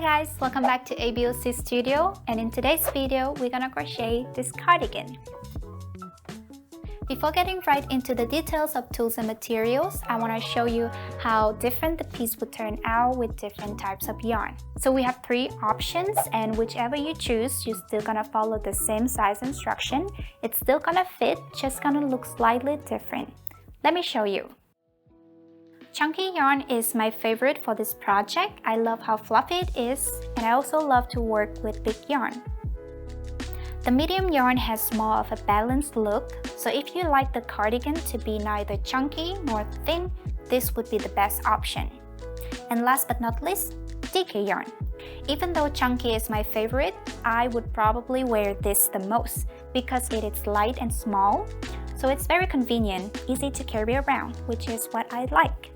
guys, welcome back to ABoC Studio, and in today's video we're gonna crochet this cardigan. Before getting right into the details of tools and materials, I want to show you how different the piece would turn out with different types of yarn. So we have 3 options, and whichever you choose, you're still gonna follow the same size instruction. It's still gonna fit, just gonna look slightly different. Let me show you. Chunky yarn is my favorite for this project. I love how fluffy it is, and I also love to work with big yarn. The medium yarn has more of a balanced look, so if you like the cardigan to be neither chunky nor thin, this would be the best option. And last but not least, DK yarn. Even though chunky is my favorite, I would probably wear this the most because it is light and small, so it's very convenient, easy to carry around, which is what I like.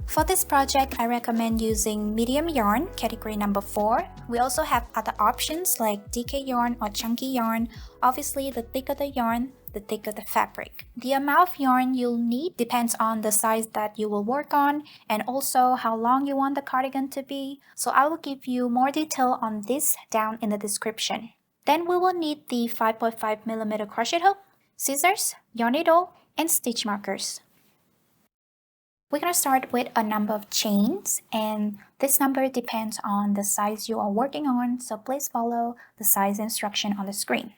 For this project, I recommend using medium yarn, category number 4. We also have other options like DK yarn or chunky yarn. Obviously, the thicker the yarn, the thicker the fabric. The amount of yarn you'll need depends on the size that you will work on and also how long you want the cardigan to be. So I will give you more detail on this down in the description. Then we will need the 5.5mm crochet hook, scissors, yarn needle, and stitch markers. We're going to start with a number of chains, and this number depends on the size you are working on, so please follow the size instruction on the screen.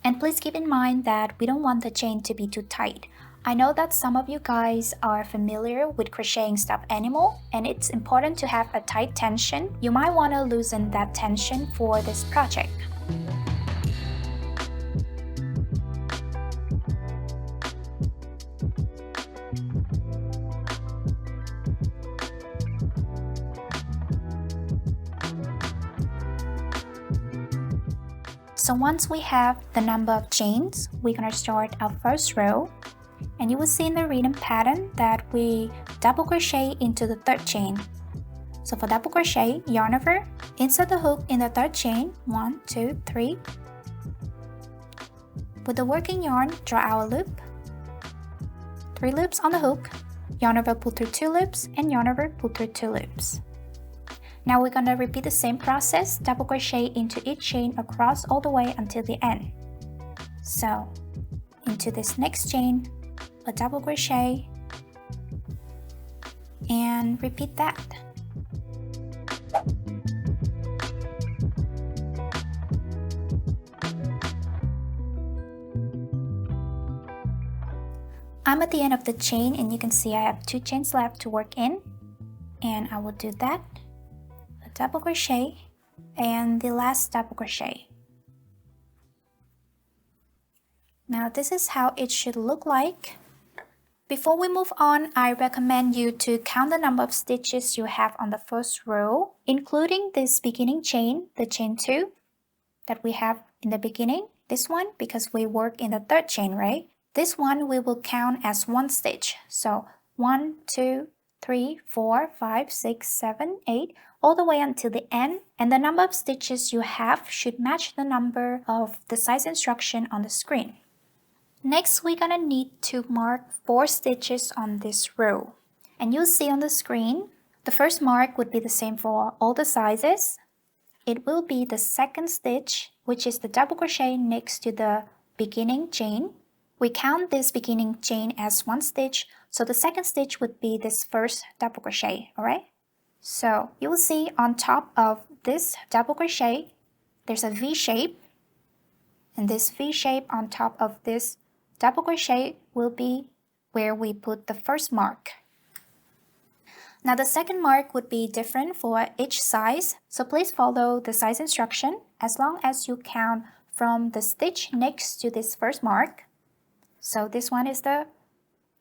And please keep in mind that we don't want the chain to be too tight. I know that some of you guys are familiar with crocheting stuffed animal, and it's important to have a tight tension. You might want to loosen that tension for this project. So once we have the number of chains, we're going to start our first row, and you will see in the rhythm pattern that we double crochet into the 3rd chain. So for double crochet, yarn over, insert the hook in the 3rd chain, 1, 2, 3. With the working yarn, draw our loop, 3 loops on the hook, yarn over, pull through 2 loops, and yarn over, pull through 2 loops. Now we're going to repeat the same process, double crochet into each chain across all the way until the end. So, into this next chain, a double crochet, and repeat that. I'm at the end of the chain, and you can see I have 2 chains left to work in, and I will do that. Double crochet and the last double crochet. Now this is how it should look like. Before we move on, I recommend you to count the number of stitches you have on the first row, including this beginning chain, the chain 2 that we have in the beginning. This one, because we work in the 3rd chain, right? This one we will count as 1 stitch. So 1, 2, 3, 4, 5, 6, 7, 8, all the way until the end, and the number of stitches you have should match the number of the size instruction on the screen. Next, we're gonna need to mark 4 stitches on this row. And you'll see on the screen, the first mark would be the same for all the sizes. It will be the 2nd stitch, which is the double crochet next to the beginning chain. We count this beginning chain as 1 stitch, so the 2nd stitch would be this first double crochet, alright? So you will see on top of this double crochet, there's a V shape, and this V shape on top of this double crochet will be where we put the first mark. Now the 2nd mark would be different for each size, so please follow the size instruction as long as you count from the stitch next to this first mark. So this one is the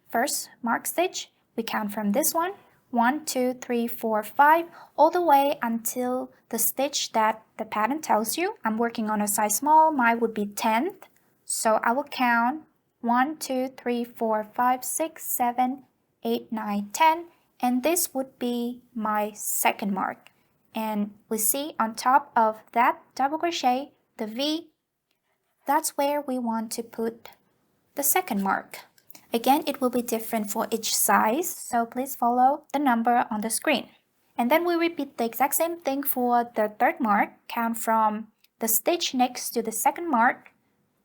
first mark stitch. We count from this one, 1, 2, 3, 4, 5, all the way until the stitch that the pattern tells you. I'm working on a size small, mine would be 10th. So I will count 1, 2, 3, 4, 5, 6, 7, 8, 9, 10, and this would be my second mark. And we see on top of that double crochet, the V, that's where we want to put the second mark. Again, it will be different for each size, so please follow the number on the screen. And then we repeat the exact same thing for the third mark. Count from the stitch next to the second mark.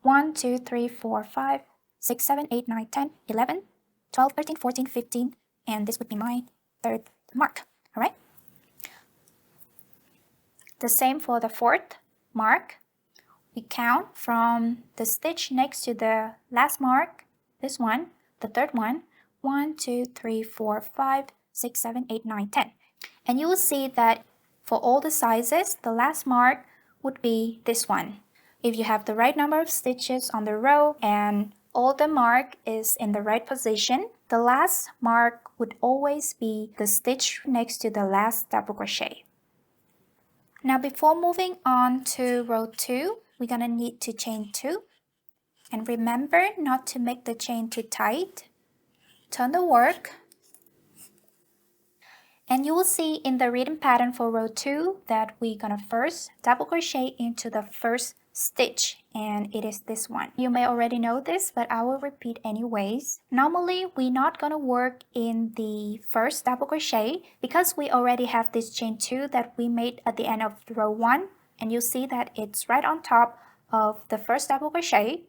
1, 2, 3, 4, 5, 6, 7, 8, 9, 10, 11, 12, 13, 14, 15, and this would be my third mark. All right? The same for the fourth mark. We count from the stitch next to the last mark, this one, the third one, 1, 2, 3, 4, 5, 6, 7, 8, 9, 10. And you will see that for all the sizes, the last mark would be this one. If you have the right number of stitches on the row and all the mark is in the right position, the last mark would always be the stitch next to the last double crochet. Now before moving on to row 2, we're gonna need to chain 2. And remember not to make the chain too tight. Turn the work. And you will see in the written pattern for row 2 that we're gonna first double crochet into the first stitch, and it is this one. You may already know this, but I will repeat anyways. Normally, we're not gonna work in the first double crochet because we already have this chain 2 that we made at the end of row 1, and you see that it's right on top of the first double crochet.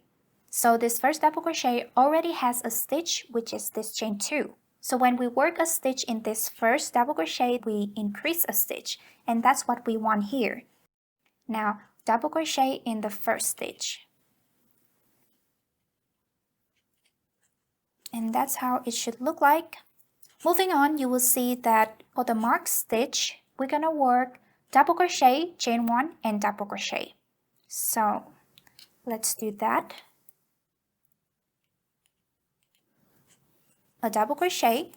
So this first double crochet already has a stitch, which is this chain 2. So when we work a stitch in this first double crochet, we increase a stitch, and that's what we want here. Now, double crochet in the first stitch. And that's how it should look like. Moving on, you will see that for the mark stitch, we're gonna work double crochet, chain 1, and double crochet. So let's do that. A double crochet,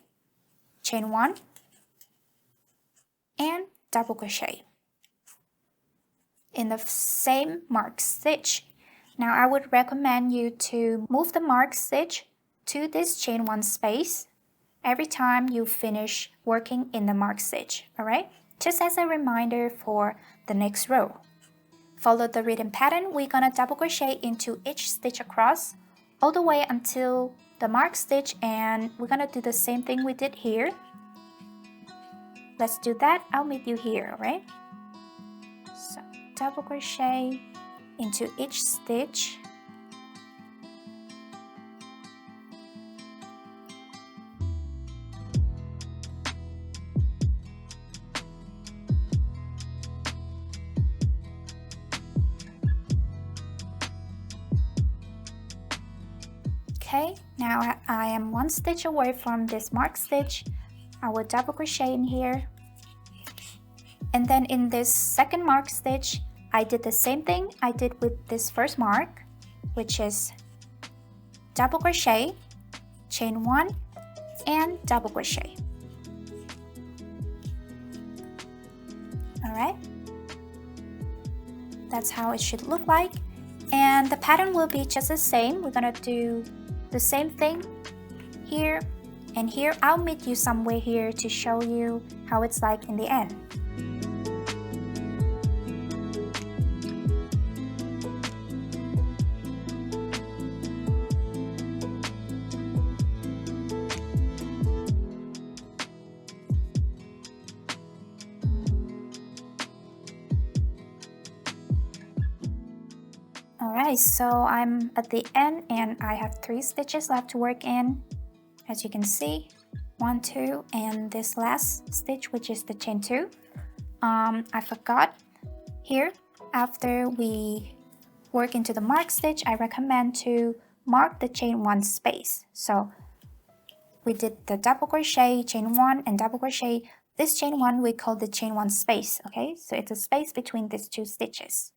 chain 1, and double crochet in the same mark stitch. Now I would recommend you to move the mark stitch to this chain 1 space every time you finish working in the mark stitch, alright? Just as a reminder for the next row. Follow the written pattern. We're gonna double crochet into each stitch across all the way until the mark stitch, and we're gonna do the same thing we did here. Let's do that. I'll meet you here, alright? So double crochet into each stitch. Okay, now I am 1 stitch away from this mark stitch. I will double crochet in here. And then in this second mark stitch, I did the same thing I did with this first mark, which is double crochet, chain 1, and double crochet. Alright, that's how it should look like. And the pattern will be just the same. We're gonna do the same thing here and here. I'll meet you somewhere here to show you how it's like in the end. Alright, so I'm at the end and I have 3 stitches left to work in. As you can see, 1, 2, and this last stitch, which is the chain 2. I forgot here, after we work into the mark stitch, I recommend to mark the chain 1 space. So we did the double crochet, chain 1, and double crochet. This chain 1 we call the chain 1 space, okay? So it's a space between these 2 stitches.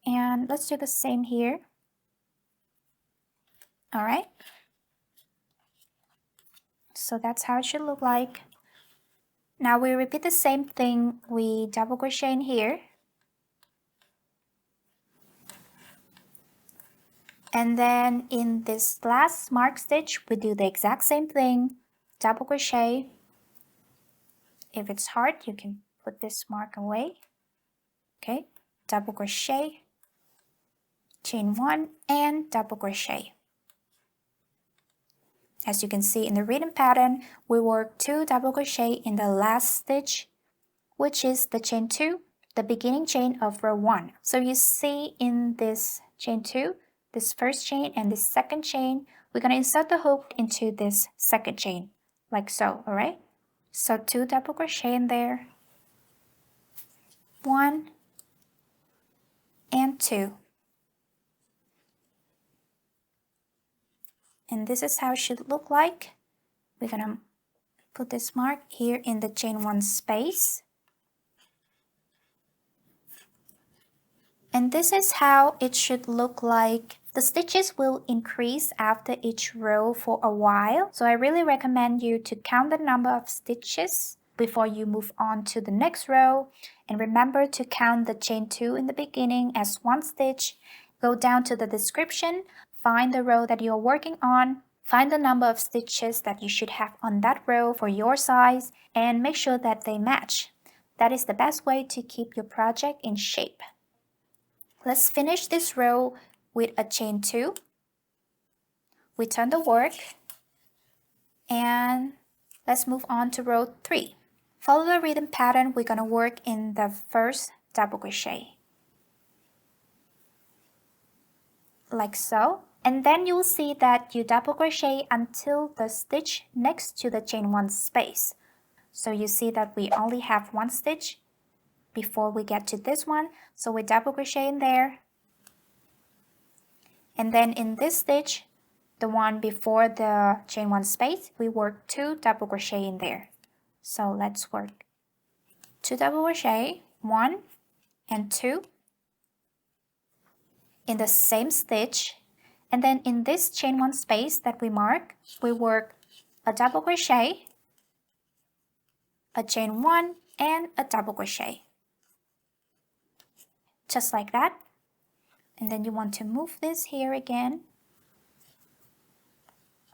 And let's do the same here. Alright. So that's how it should look like. Now we repeat the same thing. We double crochet in here. And then in this last mark stitch, we do the exact same thing. double crochet. If it's hard, you can put this mark away. Okay, double crochet, chain 1 and double crochet. As you can see in the rhythm pattern, we work 2 double crochet in the last stitch, which is the chain 2, the beginning chain of row 1. So you see in this chain 2, this first chain and this second chain, we're going to insert the hook into this second chain, like so, alright? So 2 double crochet in there, 1 and 2. And this is how it should look like. We're going to put this mark here in the chain 1 space. And this is how it should look like. The stitches will increase after each row for a while. So I really recommend you to count the number of stitches before you move on to the next row. And remember to count the chain 2 in the beginning as 1 stitch. Go down to the description, find the row that you're working on, find the number of stitches that you should have on that row for your size, and make sure that they match. That is the best way to keep your project in shape. Let's finish this row with a chain 2. We turn the work and let's move on to row 3. Follow the rhythm pattern. We're going to work in the first double crochet, like so. And then you'll see that you double crochet until the stitch next to the chain 1 space. So you see that we only have 1 stitch before we get to this one. So we double crochet in there. And then in this stitch, the one before the chain 1 space, we work 2 double crochet in there. So let's work 2 double crochet, 1 and 2 in the same stitch. And then in this chain 1 space that we mark, we work a double crochet, a chain 1 and a double crochet. Just like that. And then you want to move this here again.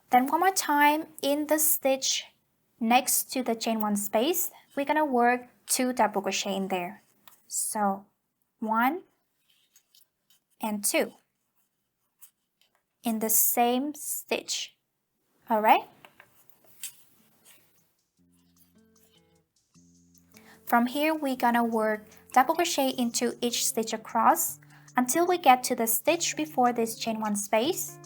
Then one more time in the stitch next to the chain 1 space, we're going to work 2 double crochet in there. So 1 and 2 in the same stitch. Alright? From here, we're going to work double crochet into each stitch across until we get to the stitch before this chain 1 space.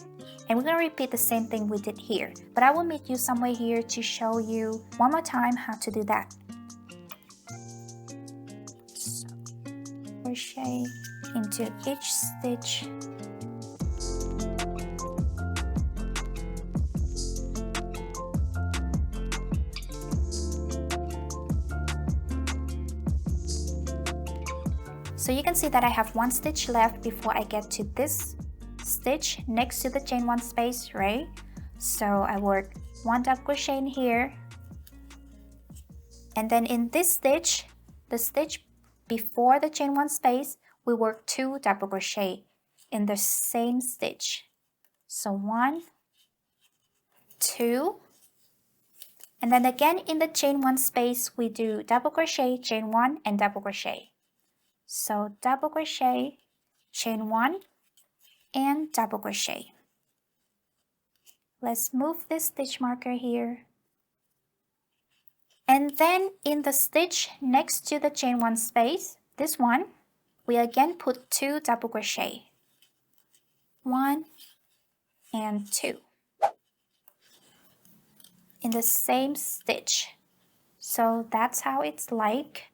And we're going to repeat the same thing we did here. But I will meet you somewhere here to show you one more time how to do that. So, crochet into each stitch. So you can see that I have 1 stitch left before I get to this stitch next to the chain 1 space, right? So I work 1 double crochet in here. And then in this stitch, the stitch before the chain 1 space, we work 2 double crochet in the same stitch. So 1, 2, and then again in the chain 1 space, we do double crochet, chain 1 and double crochet. So double crochet, chain 1 and double crochet. Let's move this stitch marker here. And then in the stitch next to the chain 1 space, this one, we again put 2 double crochet. 1 and 2 in the same stitch. So that's how it's like.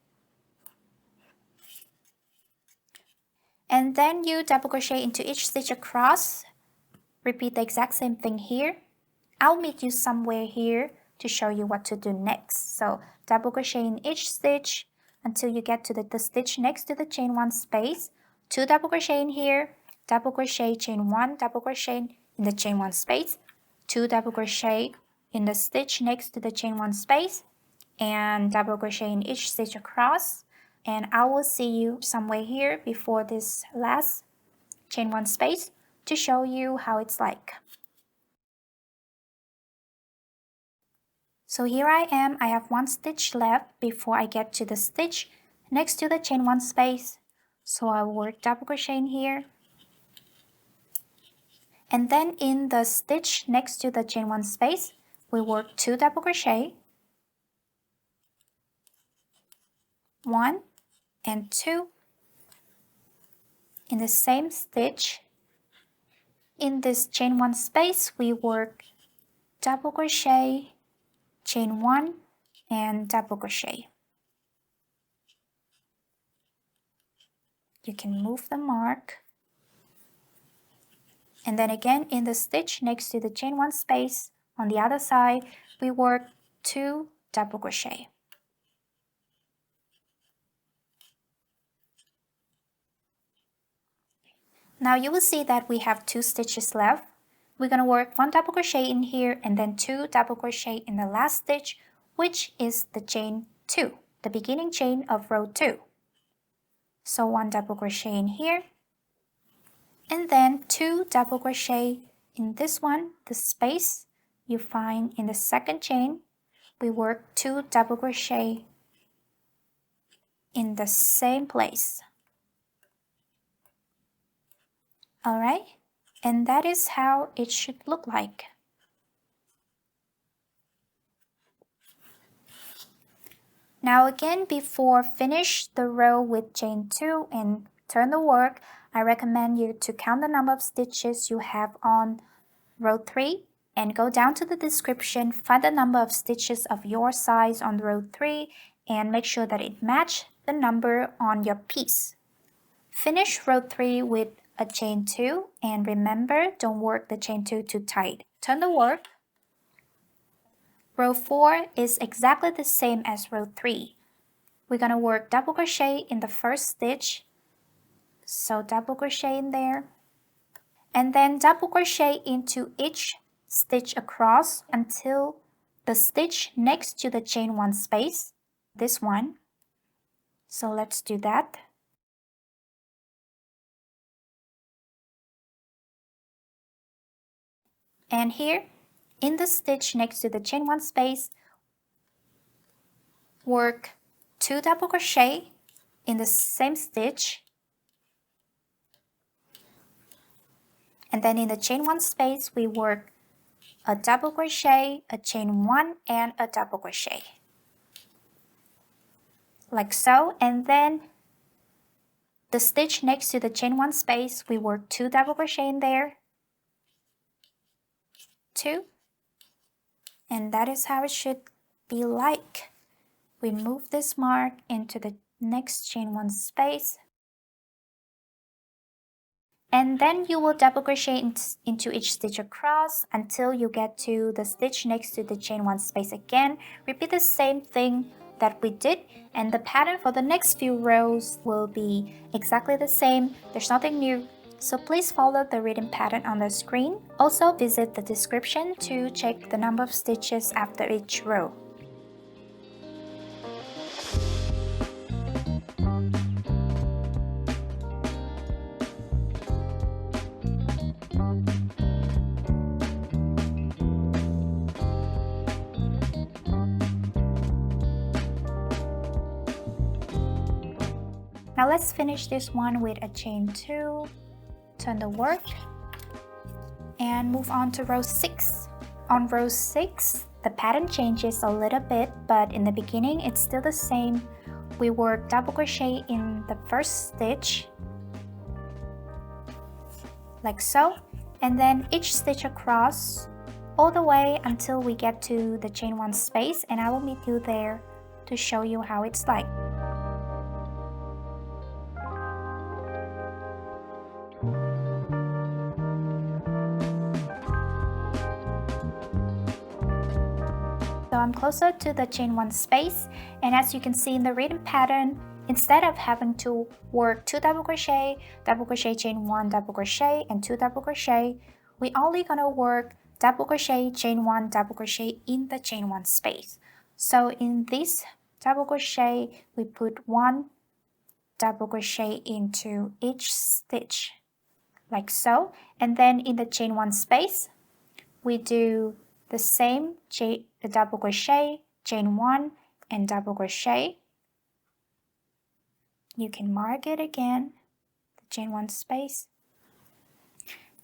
And then you double crochet into each stitch across. Repeat the exact same thing here. I'll meet you somewhere here to show you what to do next. So double crochet in each stitch until you get to the stitch next to the chain 1 space. 2 double crochet in here, double crochet, chain 1, double crochet in the chain 1 space, 2 double crochet in the stitch next to the chain 1 space, and double crochet in each stitch across. And I will see you somewhere here before this last chain 1 space to show you how it's like. So here I am, I have 1 stitch left before I get to the stitch next to the chain 1 space. So I'll work double crochet in here. And then in the stitch next to the chain 1 space, we work 2 double crochet, 1 and 2. In the same stitch, in this chain 1 space, we work double crochet, chain 1 and double crochet. You can move the mark. And then again in the stitch next to the chain 1 space, on the other side, we work 2 double crochet. Now you will see that we have 2 stitches left. We're going to work 1 double crochet in here and then 2 double crochet in the last stitch, which is the chain 2, the beginning chain of row 2. So 1 double crochet in here, and then 2 double crochet in this one, the space you find in the second chain. We work 2 double crochet in the same place. Alright, and that is how it should look like. Now again, before finish the row with chain 2 and turn the work, I recommend you to count the number of stitches you have on row 3 and go down to the description, find the number of stitches of your size on row 3 and make sure that it matches the number on your piece. Finish row 3 with a chain 2 and remember, don't work the chain 2 too tight. Turn the work. Row 4 is exactly the same as row 3. We're going to work double crochet in the first stitch. So double crochet in there. And then double crochet into each stitch across until the stitch next to the chain 1 space, this one. So let's do that. And here, in the stitch next to the chain 1 space, work 2 double crochet in the same stitch. And then in the chain 1 space, we work a double crochet, a chain 1, and a double crochet. Like so. And then the stitch next to the chain 1 space, we work 2 double crochet in there. 2. And that is how it should be like. We move this mark into the next chain 1 space. And then you will double crochet into each stitch across until you get to the stitch next to the chain 1 space again. Repeat the same thing that we did, and the pattern for the next few rows will be exactly the same. There's nothing new. So please follow the written pattern on the screen. Also visit the description to check the number of stitches after each row. Now let's finish this one with a chain 2, turn the work, and move on to row 6. On row 6, the pattern changes a little bit, but in the beginning it's still the same. We work double crochet in the first stitch, like so, and then each stitch across all the way until we get to the chain 1 space, and I will meet you there to show you how it's like. So I'm closer to the chain 1 space, and as you can see in the written pattern, instead of having to work 2 double crochet, chain 1, double crochet, and 2 double crochet, we only gonna work double crochet, chain 1, double crochet in the chain 1 space. So in this double crochet, we put 1 double crochet into each stitch, like so, and then in the chain 1 space, we do the same the double crochet, chain 1 and double crochet. You can mark it again, the chain 1 space.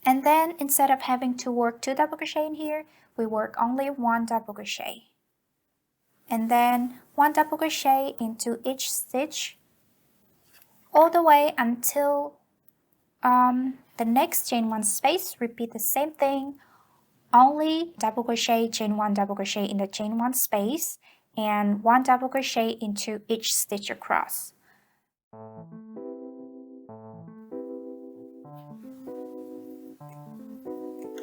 And then instead of having to work 2 double crochet in here, we work only 1 double crochet. And then 1 double crochet into each stitch all the way until the next chain 1 space. Repeat the same thing, only double crochet, chain 1 double crochet in the chain 1 space, and 1 double crochet into each stitch across.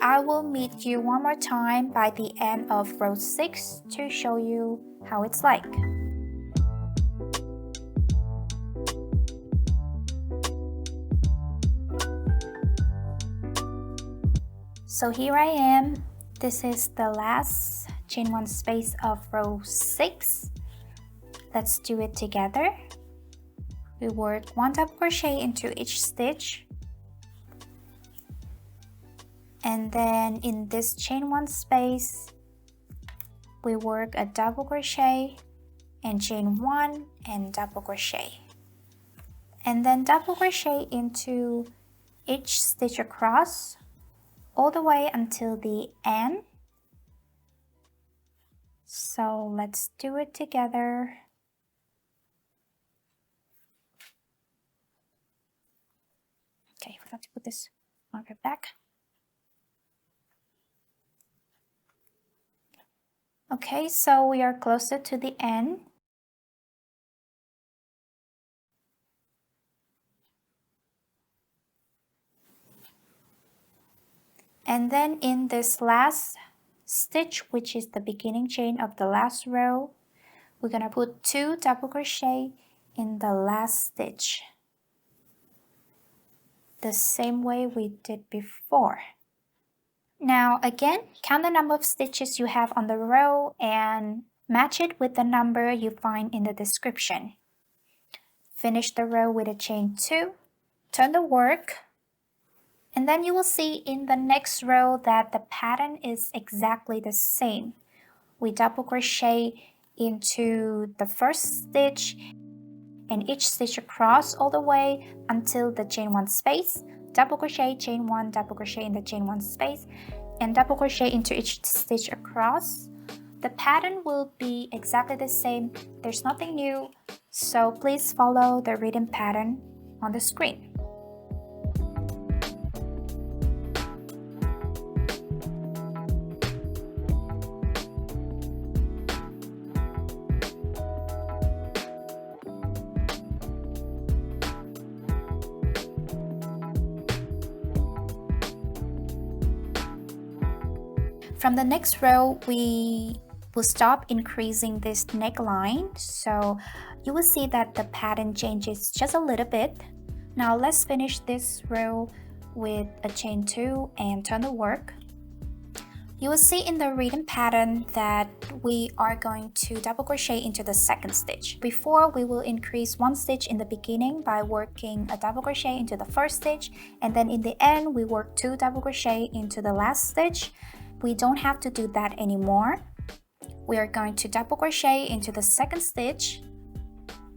I will meet you one more time by the end of row 6 to show you how it's like. So here I am. This is the last chain 1 space of row 6. Let's do it together. We work 1 double crochet into each stitch. And then in this chain 1 space, we work a double crochet and chain 1 and double crochet. And then double crochet into each stitch across all the way until the end. So let's do it together. Okay, I forgot to put this marker back. Okay, so we are closer to the end. And then in this last stitch, which is the beginning chain of the last row, we're gonna put 2 double crochet in the last stitch, the same way we did before. Now again, count the number of stitches you have on the row and match it with the number you find in the description. Finish the row with a chain 2, turn the work, and then you will see in the next row that the pattern is exactly the same. We double crochet into the first stitch and each stitch across all the way until the chain 1 space, double crochet, chain 1, double crochet in the chain 1 space, and double crochet into each stitch across. The pattern will be exactly the same. There's nothing new, so please follow the written pattern on the screen. From the next row, we will stop increasing this neckline, so you will see that the pattern changes just a little bit. Now let's finish this row with a chain 2 and turn the work. You will see in the written pattern that we are going to double crochet into the second stitch. Before, we will increase 1 stitch in the beginning by working a double crochet into the first stitch, and then in the end we work 2 double crochet into the last stitch. We don't have to do that anymore. We are going to double crochet into the second stitch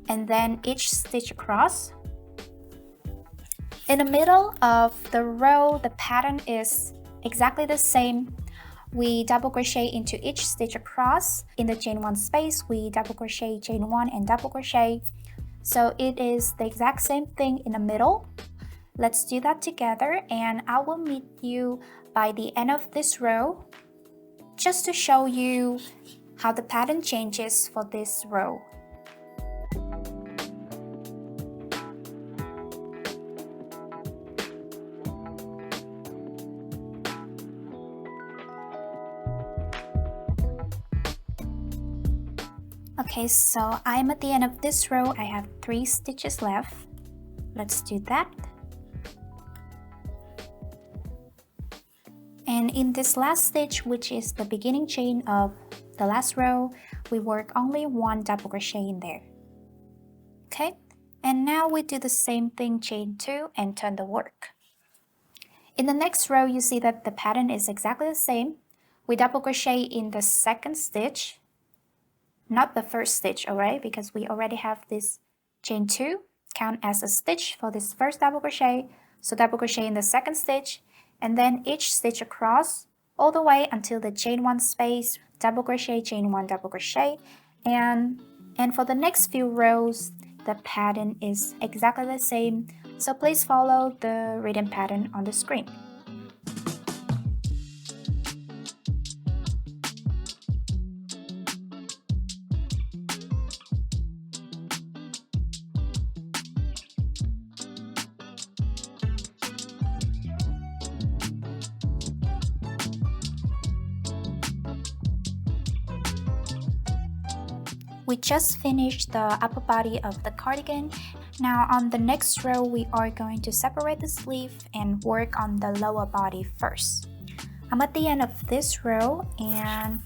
and then each stitch across. In the middle of the row, the pattern is exactly the same. We double crochet into each stitch across. In the chain 1 space, we double crochet, chain 1 and double crochet. So it is the exact same thing in the middle. Let's do that together, and I will meet you by the end of this row just to show you how the pattern changes for this row. Okay, so I'm at the end of this row. I have 3 stitches left. Let's do that. And in this last stitch, which is the beginning chain of the last row, we work only 1 double crochet in there. Okay, and now we do the same thing, chain 2 and turn the work. In the next row, you see that the pattern is exactly the same. we double crochet in the second stitch, not the first stitch, alright, because we already have this chain 2 count as a stitch for this first double crochet. So double crochet in the second stitch, and then each stitch across all the way until the chain 1 space, double crochet, chain 1, double crochet, and for the next few rows the pattern is exactly the same, so please follow the written pattern on the screen. We just finished the upper body of the cardigan. Now on the next row we are going to separate the sleeve and work on the lower body first. I'm at the end of this row and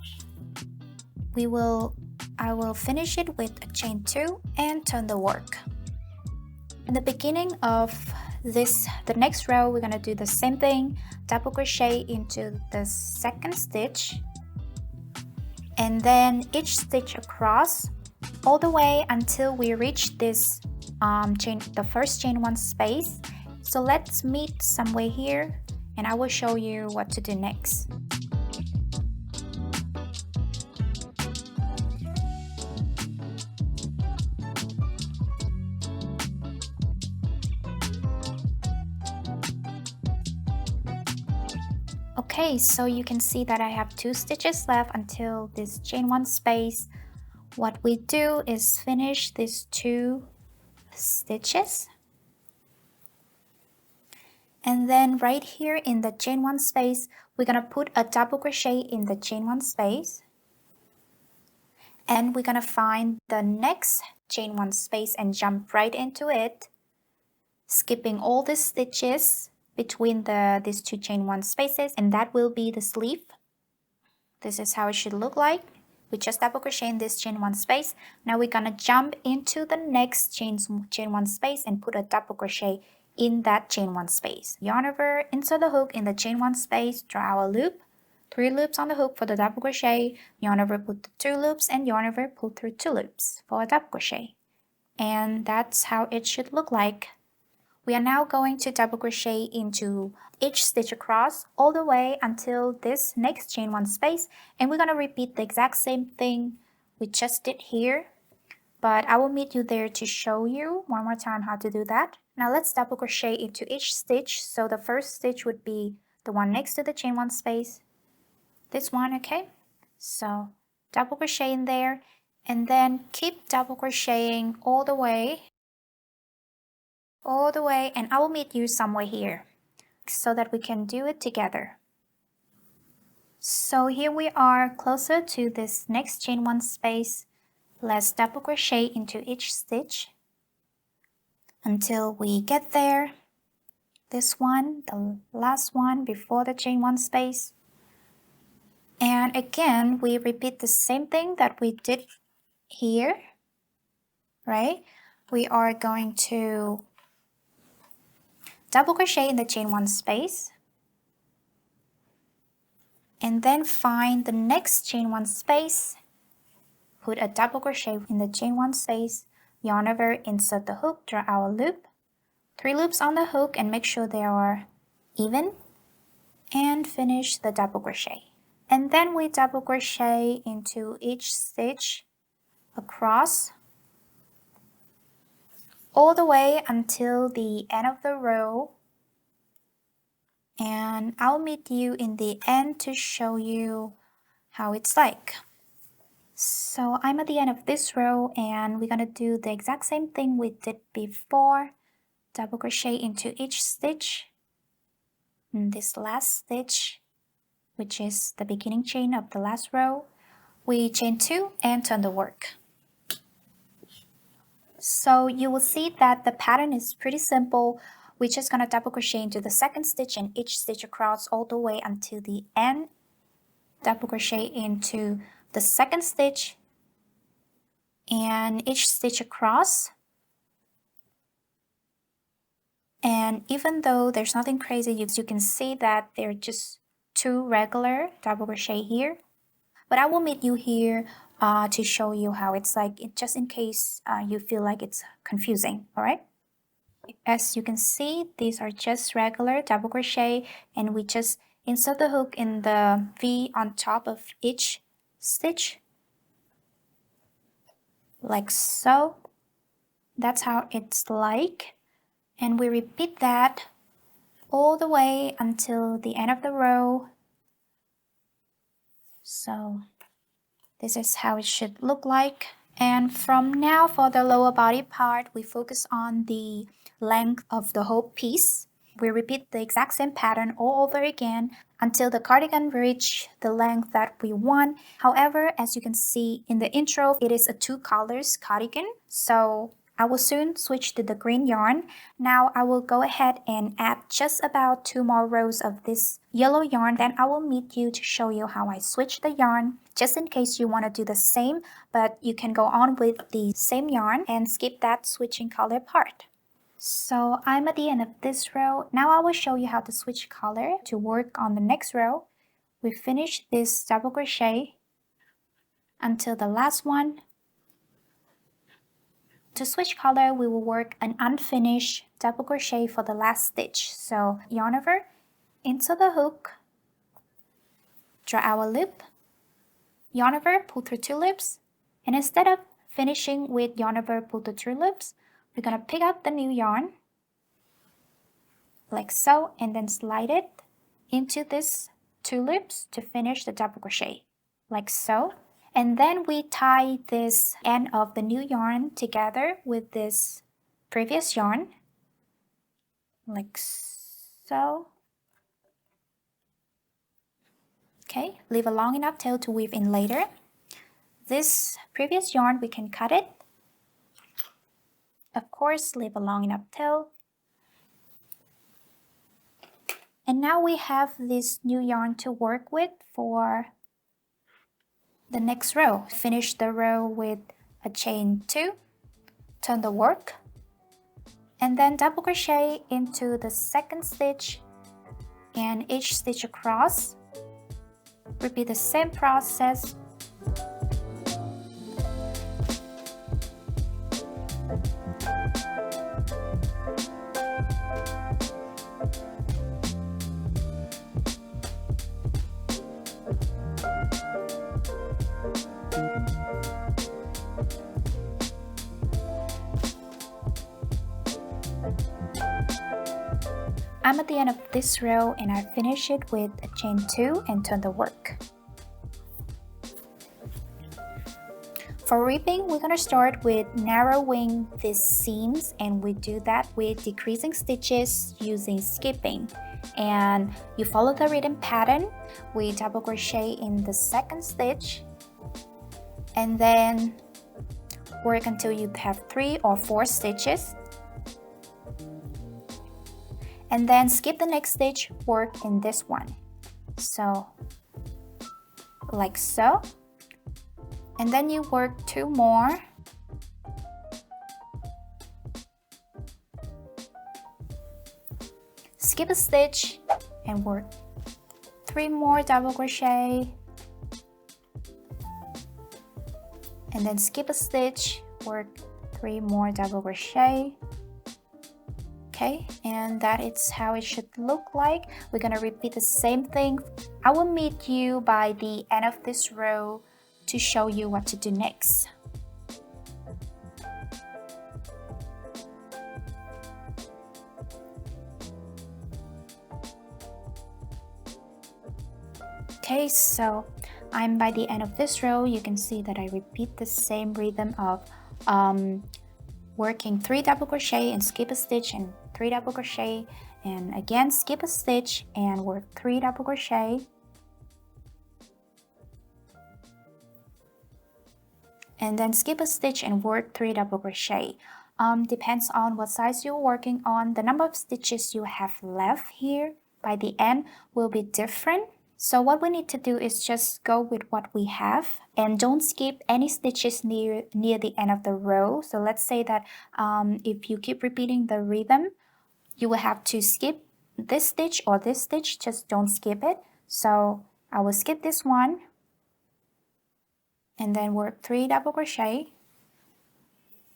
I will finish it with a chain 2 and turn the work. In the beginning of the next row, we're going to do the same thing, double crochet into the second stitch, and then each stitch across all the way until we reach this the first chain 1 space. So let's meet somewhere here and I will show you what to do next. Okay, so you can see that I have 2 stitches left until this chain 1 space. What we do is finish these 2 stitches, and then right here in the chain 1 space we're gonna put a double crochet in the chain 1 space, and we're gonna find the next chain 1 space and jump right into it, skipping all the stitches between these 2 chain 1 spaces, and that will be the sleeve. This is how it should look like. We just double crochet in this chain 1 space. Now we're gonna jump into the next chain 1 space and put a double crochet in that chain 1 space. Yarn over, insert the hook in the chain 1 space, draw our loop, 3 loops on the hook for the double crochet, yarn over, put the 2 loops, and yarn over, pull through 2 loops for a double crochet. And that's how it should look like. We are now going to double crochet into each stitch across all the way until this next chain 1 space, and we're going to repeat the exact same thing we just did here, but I will meet you there to show you one more time how to do that. Now let's double crochet into each stitch. So the first stitch would be the one next to the chain 1 space, this one, okay? So double crochet in there and then keep double crocheting all the way, and I will meet you somewhere here so that we can do it together. So here we are closer to this next chain 1 space. Let's double crochet into each stitch until we get there. This one, the last one before the chain 1 space. And again, we repeat the same thing that we did here, right? We are going to double crochet in the chain 1 space, and then find the next chain 1 space, put a double crochet in the chain 1 space, yarn over, insert the hook, draw our loop, 3 loops on the hook and make sure they are even, and finish the double crochet. And then we double crochet into each stitch across all the way until the end of the row, and I'll meet you in the end to show you how it's like. So I'm at the end of this row and we're gonna do the exact same thing we did before. Double crochet into each stitch in this last stitch, which is the beginning chain of the last row. We chain 2 and turn the work. So you will see that the pattern is pretty simple. We're just gonna double crochet into the second stitch and each stitch across all the way until the end. Double crochet into the second stitch and each stitch across. And even though there's nothing crazy, you can see that there are just 2 regular double crochet here, but I will meet you here to show you how it's like, just in case you feel like it's confusing. All right, as you can see, these are just regular double crochet, and we just insert the hook in the V on top of each stitch like so. That's how it's like, and we repeat that all the way until the end of the row. So this is how it should look like. And from now, for the lower body part, we focus on the length of the whole piece. We repeat the exact same pattern all over again until the cardigan reach the length that we want. However, as you can see in the intro, it is a 2 colors cardigan, so I will soon switch to the green yarn. Now I will go ahead and add just about 2 more rows of this yellow yarn. Then I will meet you to show you how I switch the yarn, just in case you want to do the same, but you can go on with the same yarn and skip that switching color part. So I'm at the end of this row. Now I will show you how to switch color to work on the next row. We finish this double crochet until the last one. To switch color, we will work an unfinished double crochet for the last stitch. So yarn over, into the hook, draw our loop, yarn over, pull through 2 loops, and instead of finishing with yarn over, pull through 2 loops, we're going to pick up the new yarn like so, and then slide it into this 2 loops to finish the double crochet like so. And then we tie this end of the new yarn together with this previous yarn like so. Okay, leave a long enough tail to weave in later. This previous yarn, we can cut it. Of course, leave a long enough tail. And now we have this new yarn to work with for the next row. Finish the row with a chain 2, turn the work, and then double crochet into the second stitch and each stitch across. Repeat the same process. I'm at the end of this row and I finish it with a chain 2 and turn the work. For reaping, we're going to start with narrowing these seams, and we do that with decreasing stitches using skipping. And you follow the written pattern. We double crochet in the second stitch and then work until you have 3 or 4 stitches. And then skip the next stitch, work in this one. So, like so. And then you work 2 more. Skip a stitch and work 3 more double crochet. And then skip a stitch, work 3 more double crochet. Okay, and that is how it should look like. We're gonna repeat the same thing. I will meet you by the end of this row to show you what to do next. Okay, so I'm by the end of this row. You can see that I repeat the same rhythm of working 3 double crochet and skip a stitch and 3 double crochet, and again skip a stitch and work 3 double crochet, and then skip a stitch and work 3 double crochet. Depends on what size you're working on. The number of stitches you have left here by the end will be different. So what we need to do is just go with what we have and don't skip any stitches near the end of the row. So let's say that if you keep repeating the rhythm, you will have to skip this stitch or this stitch, just don't skip it. So I will skip this one and then work 3 double crochet.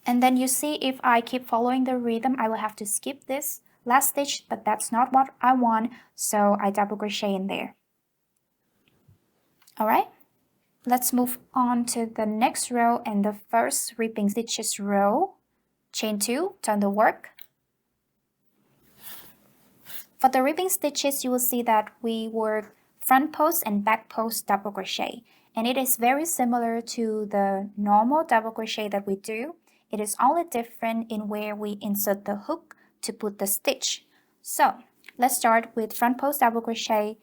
And then you see, if I keep following the rhythm, I will have to skip this last stitch, but that's not what I want, so I double crochet in there. Alright, let's move on to the next row and the first ripping stitches row. Chain 2, turn the work. For the ripping stitches, you will see that we work front post and back post double crochet, and it is very similar to the normal double crochet that we do. It is only different in where we insert the hook to put the stitch. So let's start with front post double crochet.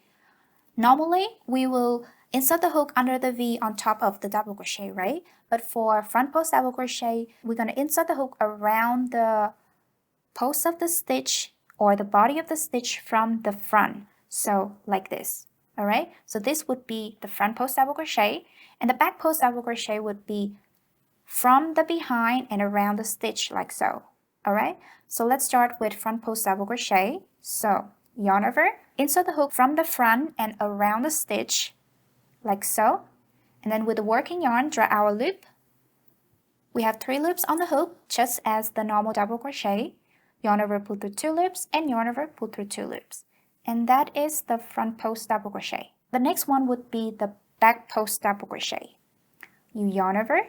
Normally we will insert the hook under the V on top of the double crochet, right? But for front post double crochet, we're going to insert the hook around the post of the stitch or the body of the stitch from the front, so like this. All right, so this would be the front post double crochet, and the back post double crochet would be from the behind and around the stitch, like so. All right, so let's start with front post double crochet. So yarn over, insert the hook from the front and around the stitch, like so, and then with the working yarn, draw our loop. We have 3 loops on the hook, just as the normal double crochet. Yarn over, pull through 2 loops, and yarn over, pull through 2 loops. And that is the front post double crochet. The next one would be the back post double crochet. You yarn over,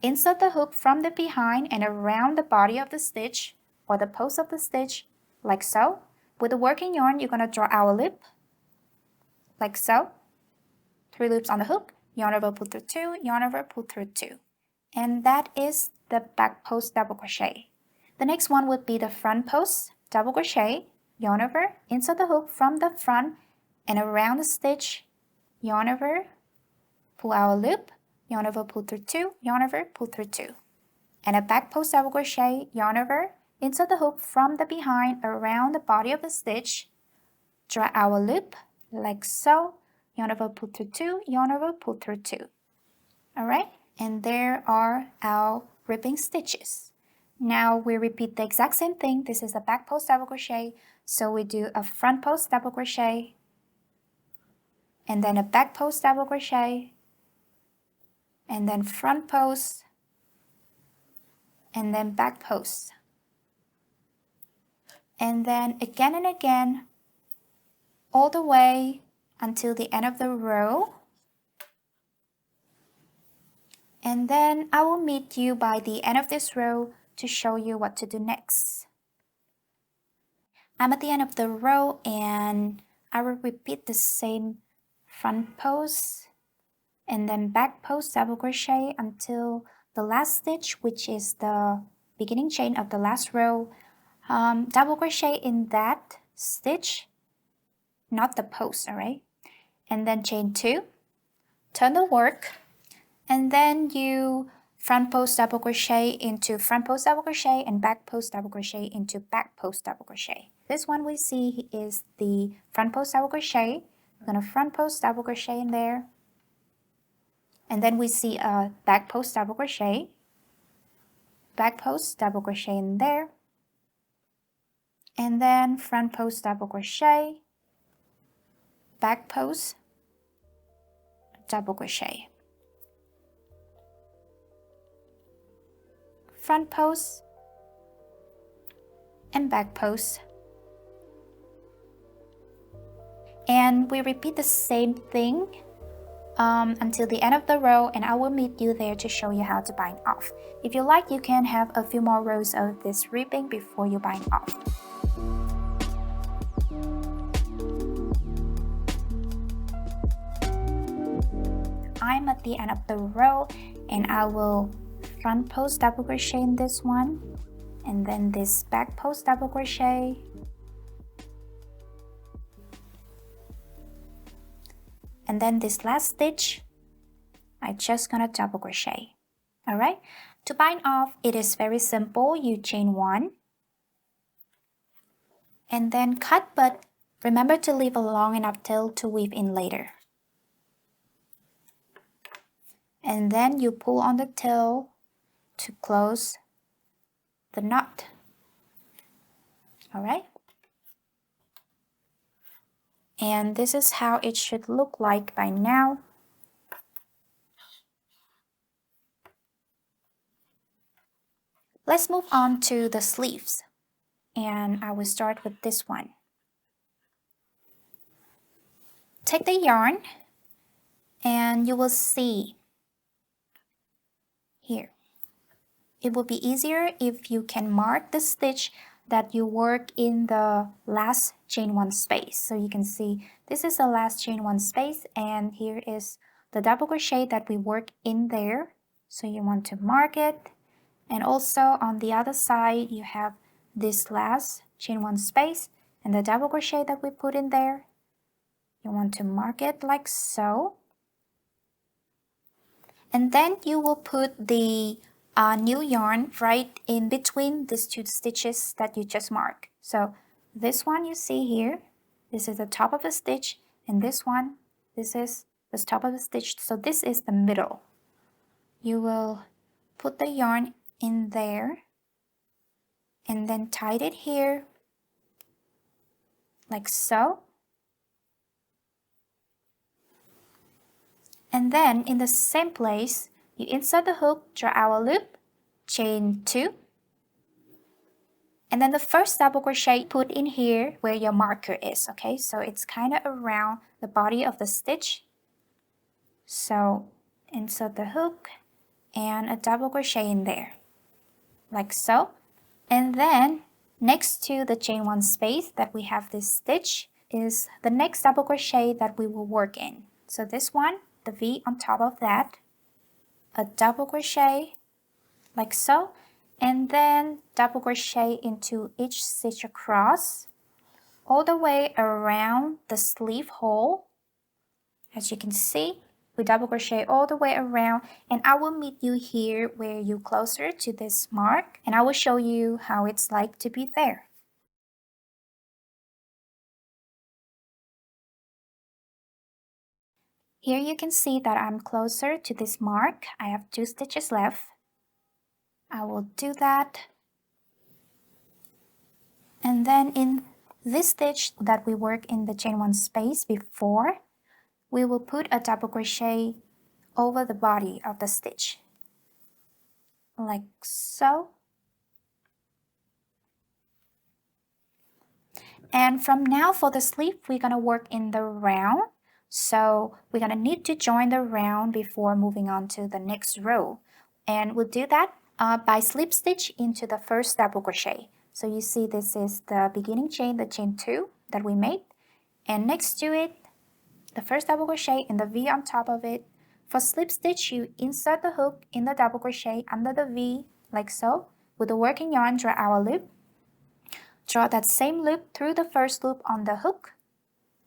insert the hook from the behind and around the body of the stitch or the post of the stitch, like so. With the working yarn, you're going to draw our loop, like so. 3 loops on the hook, yarn over, pull through 2, yarn over, pull through 2. And that is the back post double crochet. The next one would be the front post double crochet. Yarn over, insert the hook from the front and around the stitch, yarn over, pull our loop, yarn over, pull through 2, yarn over, pull through 2. And a back post double crochet, yarn over, insert the hook from the behind around the body of the stitch, draw our loop, like so, yarn over, pull through 2, yarn over, pull through 2. Alright, and there are our ripping stitches. Now we repeat the exact same thing. This is a back post double crochet, so we do a front post double crochet, and then a back post double crochet, and then front post, and then back post, and then again and again, all the way until the end of the row. And then I will meet you by the end of this row to show you what to do next. I'm at the end of the row and I will repeat the same front post and then back post double crochet until the last stitch, which is the beginning chain of the last row. Double crochet in that stitch, not the post, alright? And then chain 2, turn the work, and then you front post double crochet into front post double crochet and back post double crochet into back post double crochet. This one we see is the front post double crochet. We're going to front post double crochet in there, and then we see a back post double crochet, back post double crochet in there, and then front post double crochet, back post double crochet, front post and back post, and we repeat the same thing until the end of the row, and I will meet you there to show you how to bind off. If you like, you can have a few more rows of this ribbing before you bind off. I'm at the end of the row and I will front post double crochet in this one, and then this back post double crochet, and then this last stitch I just gonna double crochet. Alright, to bind off it is very simple. You chain 1 and then cut, but remember to leave a long enough tail to weave in later. And then you pull on the tail to close the knot. Alright, And this is how it should look like by now. Let's move on to the sleeves, and I will start with this one. Take the yarn, and you will see here. It will be easier if you can mark the stitch that you work in the last chain one space. So you can see this is the last chain one space, and here is the double crochet that we work in there. So you want to mark it, and also on the other side you have this last chain one space and the double crochet that we put in there. You want to mark it like so, and then you will put the new yarn right in between these two stitches that you just marked. So this one you see here, this is the top of a stitch, and this one, this is the top of the stitch. So this is the middle. You will put the yarn in there and then tie it here like so. And then in the same place, you insert the hook, draw our loop, chain 2, and then the first double crochet put in here where your marker is, okay? So it's kind of around the body of the stitch. So insert the hook and a double crochet in there, like so. And then next to the chain 1 space that we have this stitch is the next double crochet that we will work in. So this one, the V on top of that, a double crochet like so, and then double crochet into each stitch across all the way around the sleeve hole. As you can see, we double crochet all the way around, and I will meet you here where you're closer to this mark, and I will show you how it's like to be there. Here you can see that I'm closer to this mark. I have 2 stitches left. I will do that. And then in this stitch that we work in the chain 1 space before, we will put a double crochet over the body of the stitch, like so. And from now for the sleeve, we're gonna work in the round. So we're gonna need to join the round before moving on to the next row. And we'll do that by slip stitch into the first double crochet. So you see this is the beginning chain, the chain 2 that we made. And next to it, the first double crochet and the V on top of it. For slip stitch, you insert the hook in the double crochet under the V, like so. With the working yarn, draw our loop. Draw that same loop through the first loop on the hook,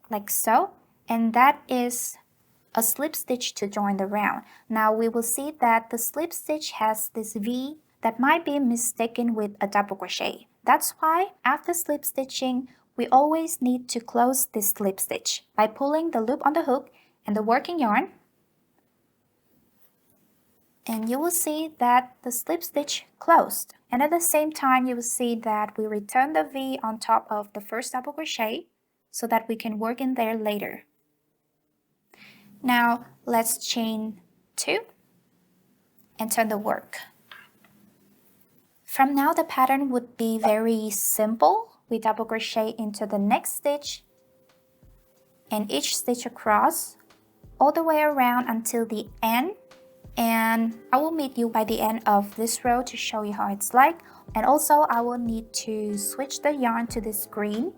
like so. And that is a slip stitch to join the round. Now we will see that the slip stitch has this V that might be mistaken with a double crochet. That's why after slip stitching, we always need to close this slip stitch by pulling the loop on the hook and the working yarn. And you will see that the slip stitch closed. And at the same time, you will see that we return the V on top of the first double crochet so that we can work in there later. Now let's chain 2 and turn the work. From now, the pattern would be very simple. We double crochet into the next stitch and each stitch across all the way around until the end. And I will meet you by the end of this row to show you how it's like. And also I will need to switch the yarn to this green.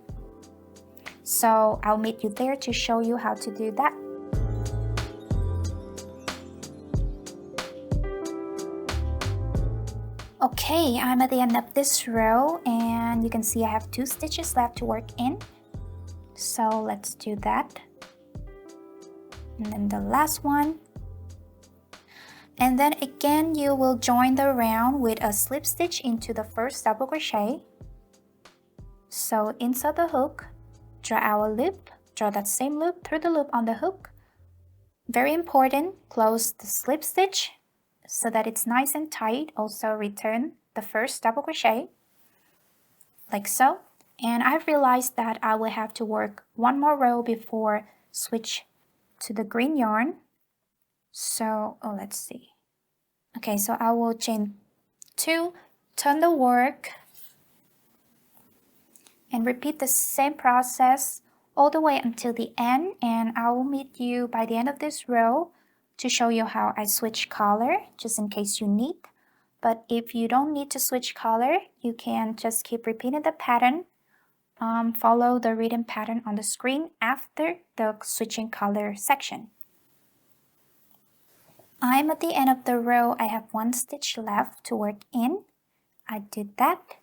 So I'll meet you there to show you how to do that. Okay, I'm at the end of this row and you can see I have 2 stitches left to work in. So let's do that. And then the last one. And then again, you will join the round with a slip stitch into the first double crochet. So insert the hook, draw our loop, draw that same loop through the loop on the hook. Very important, close the slip stitch so that it's nice and tight. Also return the first double crochet, like so. And I realized that I will have to work one more row before switch to the green yarn. So, let's see. Okay, so I will chain 2, turn the work, and repeat the same process all the way until the end, and I will meet you by the end of this row to show you how I switch color, just in case you need. But if you don't need to switch color, you can just keep repeating the pattern. Follow the written pattern on the screen after the switching color section. I'm at the end of the row. I have 1 stitch left to work in. I did that.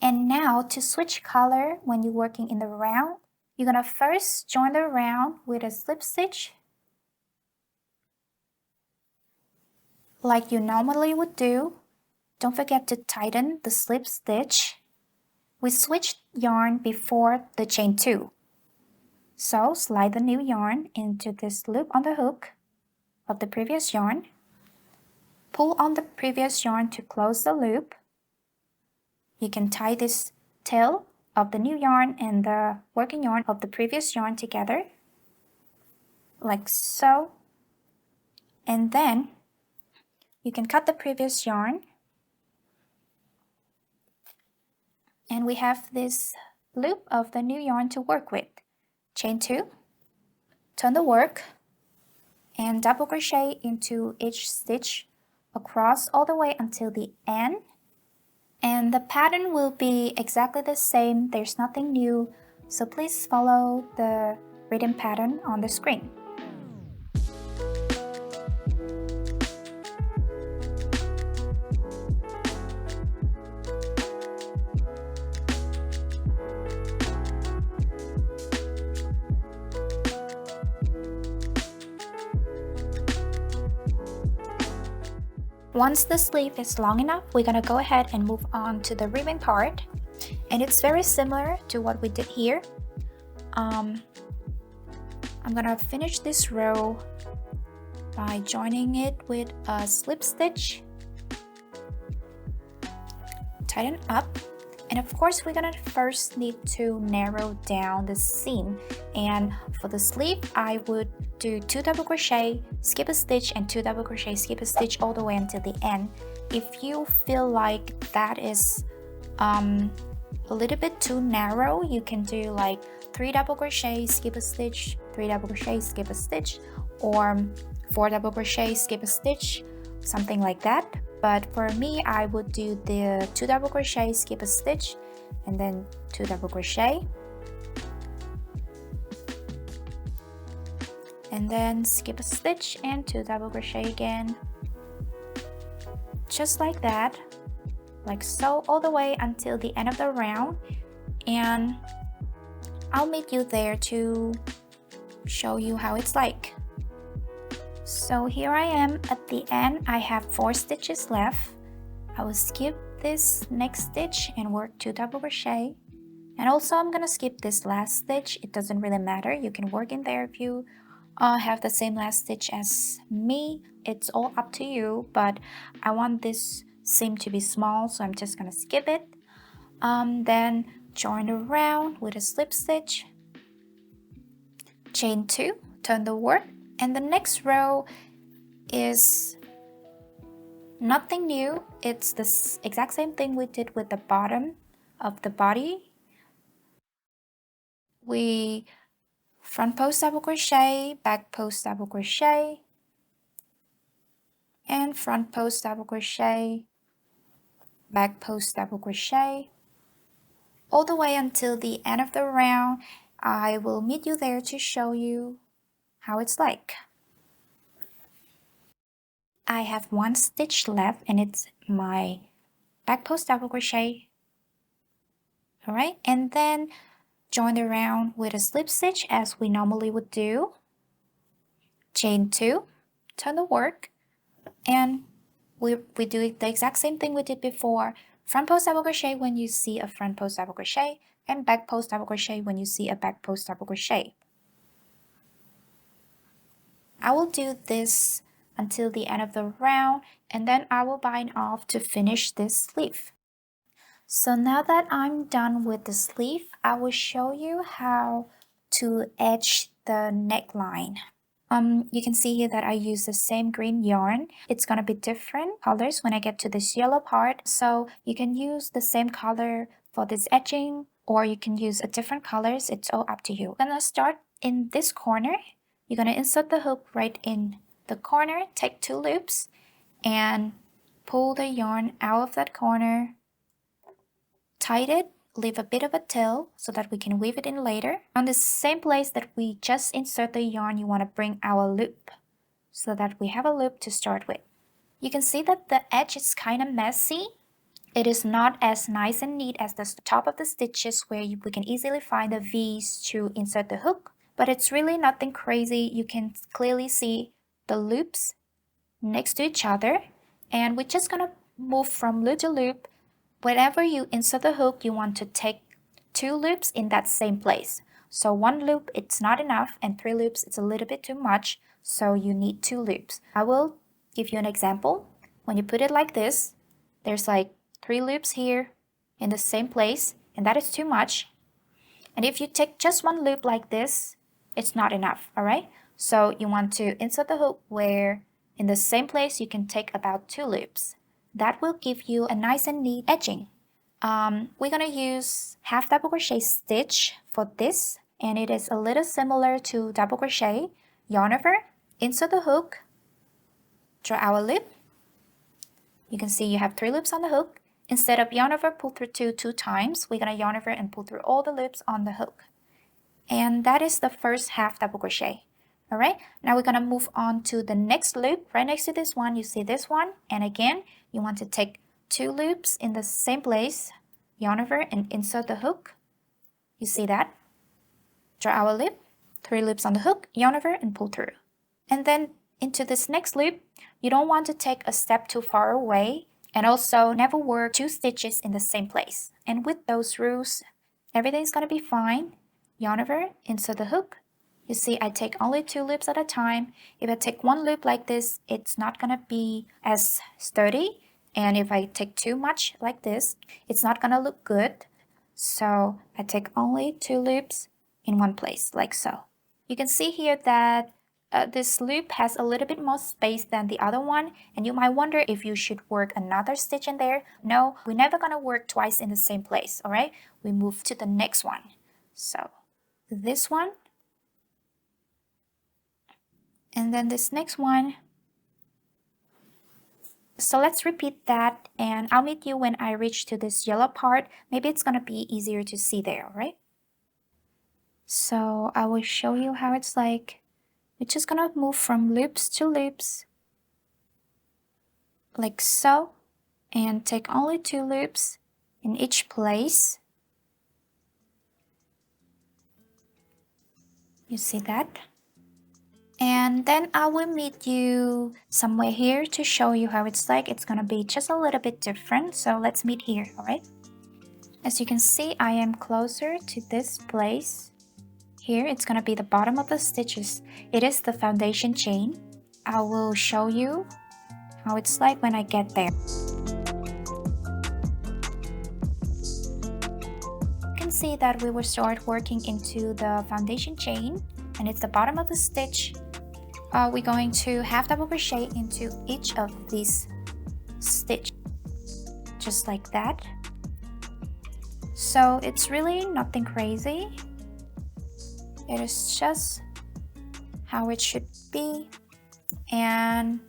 And now to switch color when you're working in the round, you're gonna first join the round with a slip stitch like you normally would do. Don't forget to tighten the slip stitch. We switched yarn before the chain 2. So slide the new yarn into this loop on the hook of the previous yarn. Pull on the previous yarn to close the loop. You can tie this tail of the new yarn and the working yarn of the previous yarn together, like so. And then you can cut the previous yarn. And we have this loop of the new yarn to work with. Chain 2, turn the work, and double crochet into each stitch across all the way until the end. And the pattern will be exactly the same. There's nothing new, so please follow the written pattern on the screen. Once the sleeve is long enough, we're gonna go ahead and move on to the ribbing part. And it's very similar to what we did here. I'm gonna finish this row by joining it with a slip stitch. Tighten up. And of course, we're gonna first need to narrow down the seam. And for the sleeve, I would do 2 double crochet, skip a stitch, and 2 double crochet, skip a stitch all the way until the end. If you feel like that is a little bit too narrow, you can do like 3 double crochet, skip a stitch, 3 double crochet, skip a stitch, or 4 double crochet, skip a stitch, something like that. But for me, I would do the 2 double crochet, skip a stitch, and then 2 double crochet, and then skip a stitch and 2 double crochet again, just like that, like so, all the way until the end of the round. And I'll meet you there to show you how it's like. So here I am at the end. I have 4 stitches left. I will skip this next stitch and work 2 double crochet. And also I'm gonna skip this last stitch. It doesn't really matter. You can work in there if you have the same last stitch as me. It's all up to you, but I want this seam to be small, so I'm just gonna skip it. Then join around with a slip stitch, chain 2, turn the work. And the next row is nothing new. It's the exact same thing we did with the bottom of the body. We front post double crochet, back post double crochet, and front post double crochet, back post double crochet, all the way until the end of the round. I will meet you there to show you how it's like. I have 1 stitch left, and it's my back post double crochet. All right, and then join around with a slip stitch as we normally would do. Chain 2, turn the work, and we do the exact same thing we did before. Front post double crochet when you see a front post double crochet, and back post double crochet when you see a back post double crochet. I will do this until the end of the round, and then I will bind off to finish this sleeve. So now that I'm done with the sleeve, I will show you how to edge the neckline. You can see here that I use the same green yarn. It's gonna be different colors when I get to this yellow part. So you can use the same color for this edging, or you can use a different colors. It's all up to you. I'm gonna start in this corner. You're gonna insert the hook right in the corner, take 2 loops, and pull the yarn out of that corner. Tied it, leave a bit of a tail so that we can weave it in later. On the same place that we just insert the yarn, you want to bring our loop so that we have a loop to start with. You can see that the edge is kind of messy. It is not as nice and neat as the top of the stitches where we can easily find the V's to insert the hook, but it's really nothing crazy. You can clearly see the loops next to each other, and we're just gonna move from loop to loop. Whenever you insert the hook, you want to take 2 loops in that same place. So 1 loop, it's not enough, and 3 loops, it's a little bit too much, so you need 2 loops. I will give you an example. When you put it like this, there's like 3 loops here in the same place, and that is too much. And if you take just 1 loop like this, it's not enough, all right? So you want to insert the hook where in the same place you can take about 2 loops. That will give you a nice and neat edging. We're gonna use half double crochet stitch for this, and it is a little similar to double crochet. Yarn over, insert the hook, draw our loop. You can see you have 3 loops on the hook. Instead of yarn over, pull through 2 times, we're gonna yarn over and pull through all the loops on the hook. And that is the first half double crochet. All right, now we're gonna move on to the next loop. Right next to this one, you see this one, and again, you want to take 2 loops in the same place, yarn over and insert the hook. You see that? Draw our loop, 3 loops on the hook, yarn over and pull through. And then into this next loop, you don't want to take a step too far away, and also never work 2 stitches in the same place. And with those rules, everything's gonna be fine. Yarn over, insert the hook. You see, I take only 2 loops at a time. If I take 1 loop like this, it's not gonna be as sturdy. And if I take too much like this, it's not gonna look good. So I take only 2 loops in one place, like so. You can see here that this loop has a little bit more space than the other one, and you might wonder if you should work another stitch in there. No, we're never gonna work twice in the same place, all right? We move to the next one. So this one, and then this next one. So let's repeat that, and I'll meet you when I reach to this yellow part. Maybe it's gonna be easier to see there, right? So I will show you how it's like. We're just gonna move from loops to loops, like so, and take only 2 loops in each place. You see that? And then I will meet you somewhere here to show you how it's like. It's gonna be just a little bit different, so let's meet here, all right? As you can see, I am closer to this place. Here, it's gonna be the bottom of the stitches. It is the foundation chain. I will show you how it's like when I get there. You can see that we will start working into the foundation chain, and it's the bottom of the stitch. We're going to half double crochet into each of these stitches, just like that. So it's really nothing crazy. It is just how it should be. And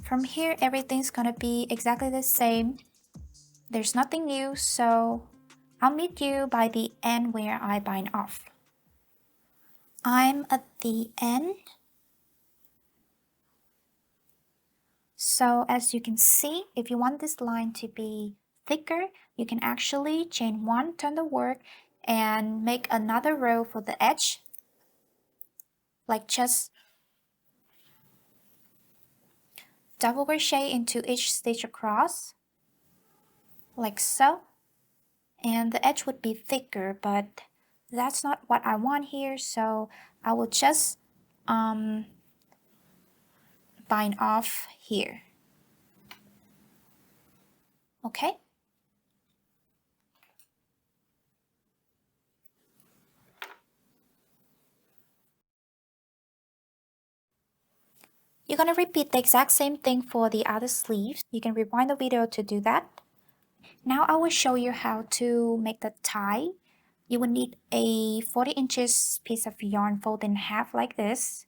from here, everything's gonna be exactly the same. There's nothing new, so I'll meet you by the end where I bind off. I'm at the end. So as you can see, if you want this line to be thicker, you can actually chain 1, turn the work, and make another row for the edge, like just double crochet into each stitch across, like so, and the edge would be thicker, but that's not what I want here, so I will just bind off here. Okay, You're going to repeat the exact same thing for the other sleeves. You can rewind the video to do that. Now I will show you how to make the tie. You will need a 40 inches piece of yarn folded in half like this.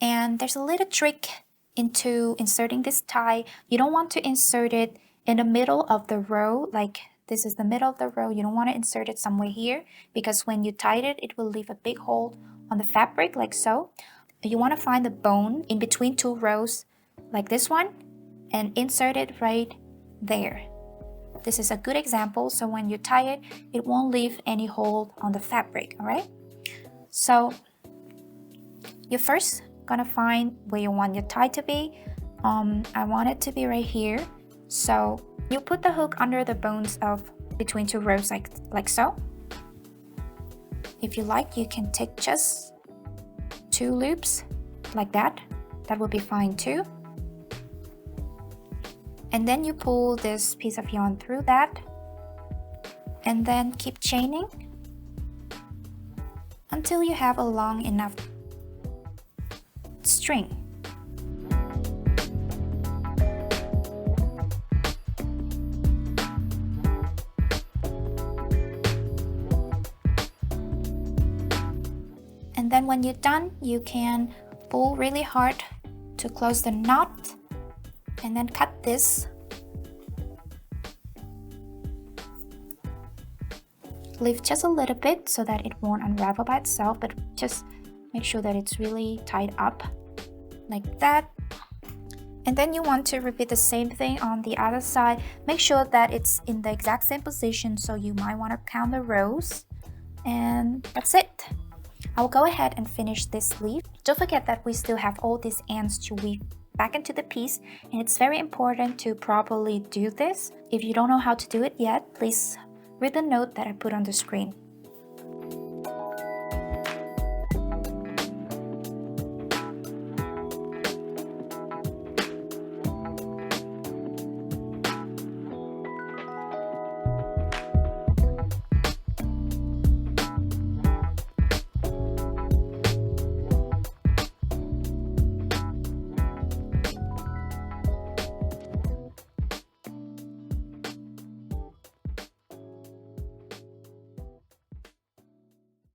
And there's a little trick into inserting this tie. You don't want to insert it in the middle of the row, like this is the middle of the row. You don't want to insert it somewhere here, because when you tie it, it will leave a big hole on the fabric like so. You want to find the bone in between two rows like this one and insert it right there. This is a good example, so when you tie it, it won't leave any hole on the fabric, all right? So you're first gonna find where you want your tie to be. I want it to be right here. So you put the hook under the bones of between two rows like so. If you like, you can take just 2 loops like that. That will be fine too. And then you pull this piece of yarn through that and then keep chaining until you have a long enough string. And then when you're done, you can pull really hard to close the knot and then cut this. Leave just a little bit so that it won't unravel by itself, but just make sure that it's really tied up like that. And then you want to repeat the same thing on the other side. Make sure that it's in the exact same position, so you might want to count the rows. And that's it. I'll go ahead and finish this sleeve. Don't forget that we still have all these ends to weave back into the piece, and it's very important to properly do this. If you don't know how to do it yet, please read the note that I put on the screen.